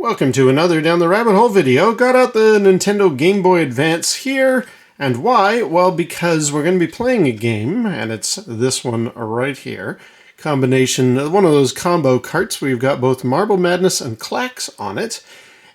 Welcome to another Down the Rabbit Hole video. Got out the Nintendo Game Boy Advance here. And why? Well, because we're going to be playing a game, and it's this one right here. Combination, one of those combo carts where you've got both Marble Madness and Clax on it.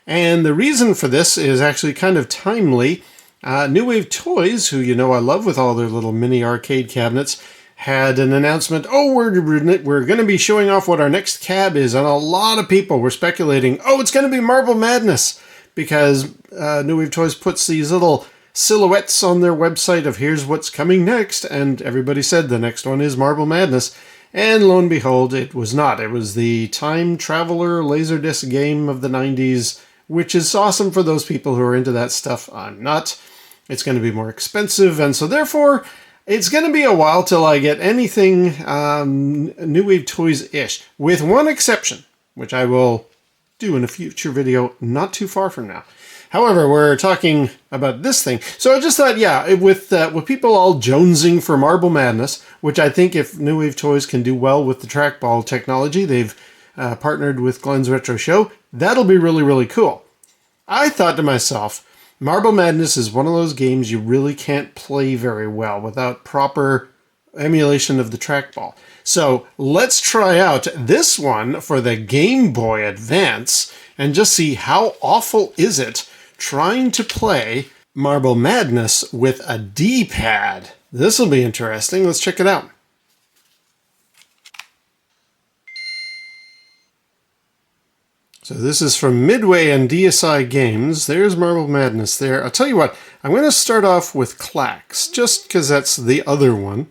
And the reason for this is actually kind of timely. New Wave Toys, who you know I love with all their little mini arcade cabinets, had an announcement, we're going to be showing off what our next cab is, and a lot of people were speculating, it's going to be Marble Madness, because New Wave Toys puts these little silhouettes on their website of here's what's coming next, and everybody said the next one is Marble Madness, and lo and behold, it was not. It was the Time Traveler Laserdisc game of the 90s, which is awesome for those people who are into that stuff. I'm not. It's going to be more expensive, and so therefore, it's going to be a while till I get anything New Wave Toys-ish, with one exception, which I will do in a future video not too far from now. However, we're talking about this thing. So I just thought, with people all jonesing for Marble Madness, which I think if New Wave Toys can do well with the trackball technology, they've partnered with Glenn's Retro Show, that'll be really, really cool. I thought to myself, Marble Madness is one of those games you really can't play very well without proper emulation of the trackball. So let's try out this one for the Game Boy Advance and just see how awful is it trying to play Marble Madness with a D-pad. This will be interesting. Let's check it out. So this is from Midway and DSi Games. There's Marble Madness there. I'll tell you what, I'm going to start off with Clax, just because that's the other one.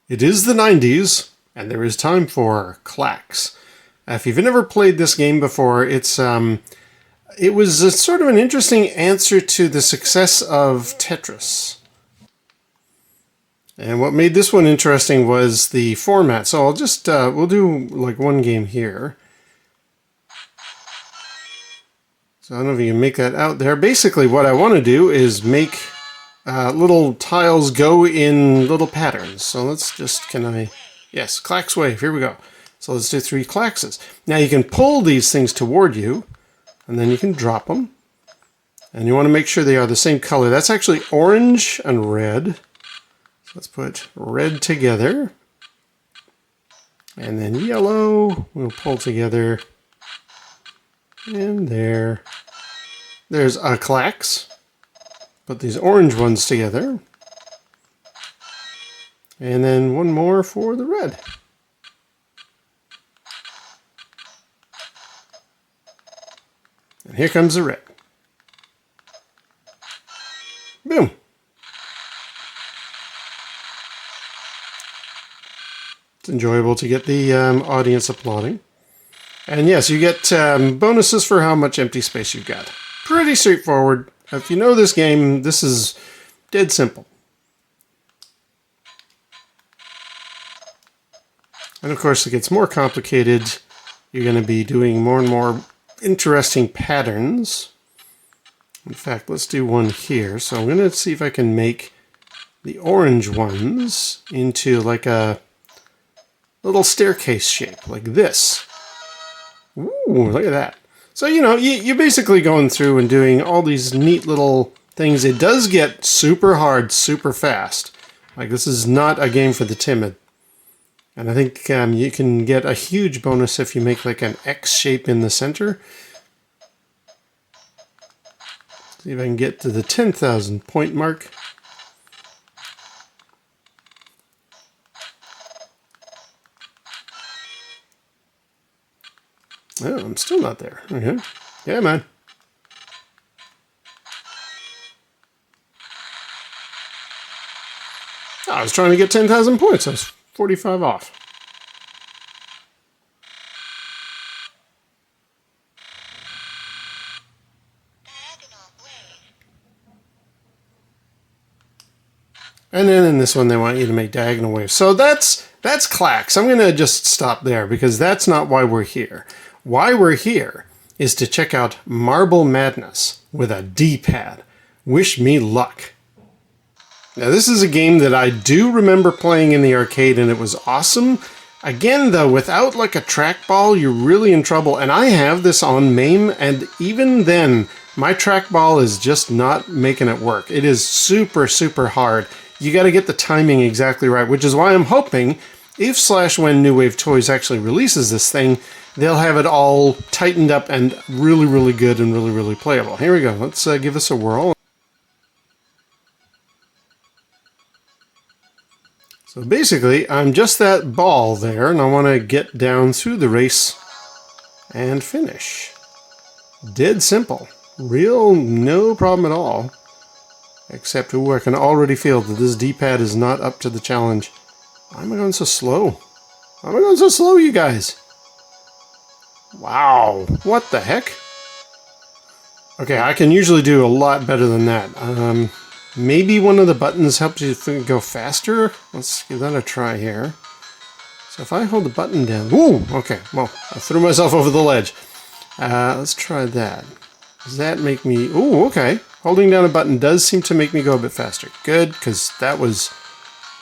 It is the 90s, and there is time for Clax. If you've never played this game before, it was a sort of an interesting answer to the success of Tetris. And what made this one interesting was the format. So I'll just, we'll do like one game here. So I don't know if you can make that out there. Basically what I want to do is make little tiles go in little patterns. So let's just, yes, Clax Wave, here we go. So let's do 3 Claxes. Now you can pull these things toward you, and then you can drop them. And you want to make sure they are the same color. That's actually orange and red. So let's put red together. And then yellow, we'll pull together. And there's a Clax. Put these orange ones together. And then one more for the red. And here comes the red. Boom. It's enjoyable to get the audience applauding. And yes, you get bonuses for how much empty space you've got. Pretty straightforward. If you know this game, this is dead simple. And of course, it gets more complicated. You're going to be doing more and more interesting patterns. In fact, let's do one here. So I'm going to see if I can make the orange ones into like a little staircase shape, like this. Ooh, look at that. So, you're basically going through and doing all these neat little things. It does get super hard, super fast. Like, this is not a game for the timid. And I think you can get a huge bonus if you make like an X shape in the center. See if I can get to the 10,000 point mark. Oh, I'm still not there. Okay. Yeah, man. I was trying to get 10,000 points. I was 45 off. And then in this one, they want you to make diagonal waves. So that's Clax. I'm going to just stop there because that's not why we're here. Why we're here is to check out Marble Madness with a D-pad. Wish me luck. Now this is a game that I do remember playing in the arcade and it was awesome. Again, though, without like a trackball, you're really in trouble. And I have this on MAME, and even then, my trackball is just not making it work. It is super, super hard. You got to get the timing exactly right, which is why I'm hoping if/when New Wave Toys actually releases this thing, they'll have it all tightened up and really, really good and really, really playable. Here we go. Let's give this a whirl. So basically, I'm just that ball there, and I want to get down through the race and finish. Dead simple. Real, no problem at all. Except, ooh, I can already feel that this D-pad is not up to the challenge. Why am I going so slow? Why am I going so slow, you guys? Wow. What the heck? Okay, I can usually do a lot better than that. Maybe one of the buttons helps you go faster? Let's give that a try here. So if I hold the button down... Ooh! Okay, well, I threw myself over the ledge. Let's try that. Does that make me... Ooh, okay. Holding down a button does seem to make me go a bit faster. Good, because that was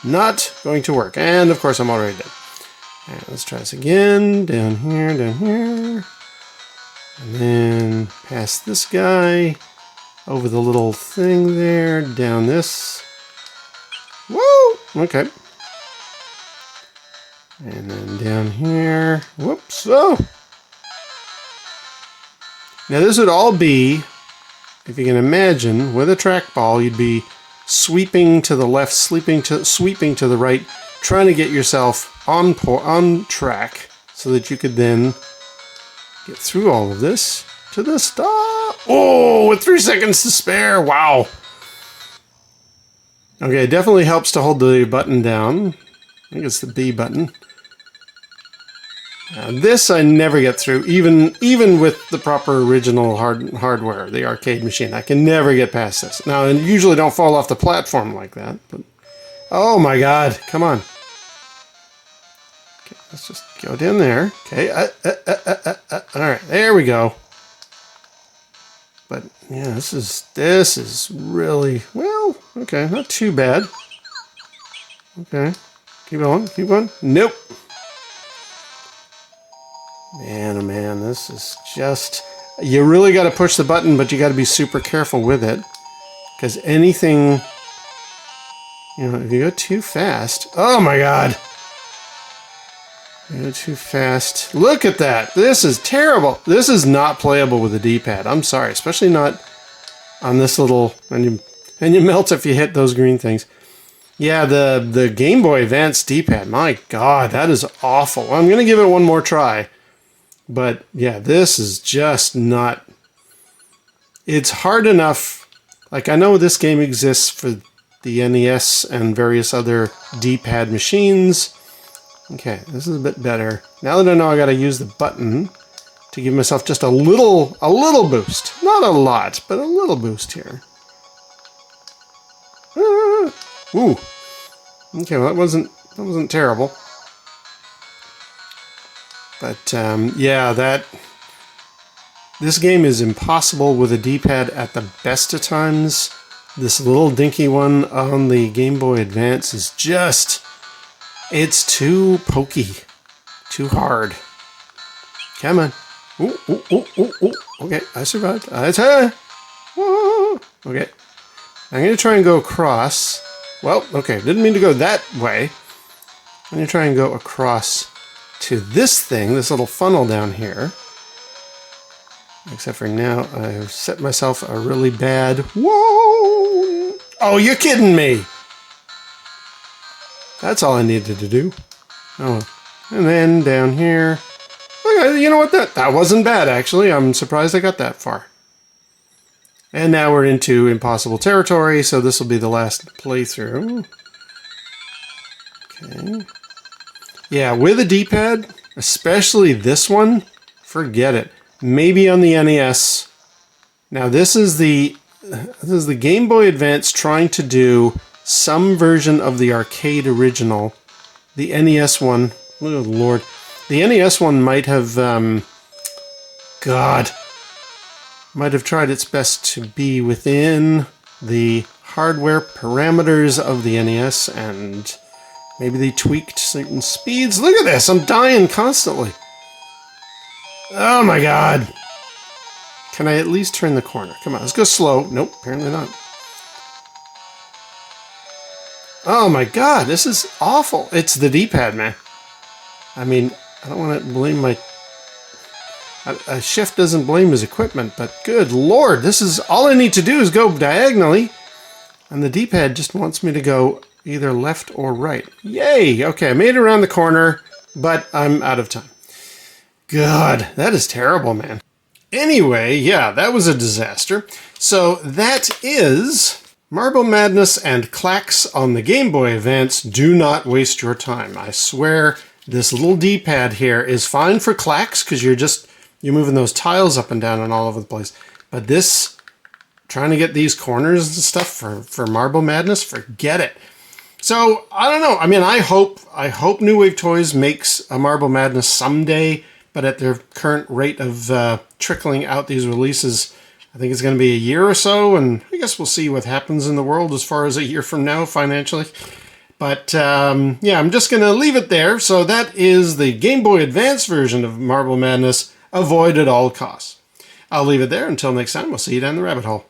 not going to work. And, of course, I'm already dead. Right, let's try this again. Down here, down here. And then past this guy. Over the little thing there. Down this. Woo! Okay. And then down here. Whoops. Oh! Now this would all be, if you can imagine, with a trackball, you'd be sweeping to the left, sweeping to the right, trying to get yourself on track so that you could then get through all of this to the stop. Oh, with 3 seconds to spare. Wow. Okay, it definitely helps to hold the button down. I think it's the B button. This I never get through, even with the proper original hardware, the arcade machine. I can never get past this. Now, and usually don't fall off the platform like that. But oh my God! Come on. Okay, let's just go down there. Okay. All right, there we go. But yeah, this is really well. Okay, not too bad. Okay, keep going, keep going. Nope. Man, oh man, this is just... You really got to push the button, but you got to be super careful with it. Because anything... You know, if you go too fast... Oh my God! You go too fast... Look at that! This is terrible! This is not playable with a D-pad. I'm sorry, especially not on this little... And you melt if you hit those green things. Yeah, the Game Boy Advance D-pad, my God, that is awful. I'm going to give it one more try. But yeah, this is just not... It's hard enough... Like, I know this game exists for the NES and various other D-pad machines. Okay, this is a bit better. Now that I know I got to use the button to give myself just a little boost. Not a lot, but a little boost here. Ooh. Okay, well that wasn't terrible. But yeah, this game is impossible with a D-pad at the best of times. This little dinky one on the Game Boy Advance is just... It's too pokey. Too hard. Come on. Ooh, ooh, ooh, ooh, ooh. Okay, I survived. Okay. I'm going to try and go across. Well, okay, didn't mean to go that way. I'm going to try and go across to this thing, this little funnel down here. Except for now, I've set myself a really bad... Whoa! Oh, you're kidding me! That's all I needed to do. Oh, and then down here... Okay, you know what? That wasn't bad, actually. I'm surprised I got that far. And now we're into impossible territory, so this will be the last playthrough. Okay. Yeah, with a D-pad, especially this one, forget it. Maybe on the NES. Now this is the Game Boy Advance trying to do some version of the arcade original. The NES one, oh Lord, the NES one might have, might have tried its best to be within the hardware parameters of the NES, and Maybe they tweaked certain speeds. Look at this, I'm dying constantly. Oh my god. Can I at least turn the corner? Come on, let's go slow. Nope, apparently not. Oh my god, this is awful. It's the D-pad, man. I mean, I don't want to blame my... A chef doesn't blame his equipment, but good lord, this is... All I need to do is go diagonally, and the D-pad just wants me to go either left or right. Yay! Okay, I made it around the corner, but I'm out of time. God, that is terrible, man. Anyway, yeah, that was a disaster. So that is... Marble Madness and Clacks on the Game Boy Advance. Do not waste your time. I swear this little D-pad here is fine for Clacks because you're moving those tiles up and down and all over the place. But this, trying to get these corners and stuff for Marble Madness, forget it. So, I don't know. I mean, I hope New Wave Toys makes a Marble Madness someday, but at their current rate of trickling out these releases, I think it's going to be a year or so, and I guess we'll see what happens in the world as far as a year from now financially. But yeah, I'm just going to leave it there. So that is the Game Boy Advance version of Marble Madness. Avoid at all costs. I'll leave it there. Until next time, we'll see you down the rabbit hole.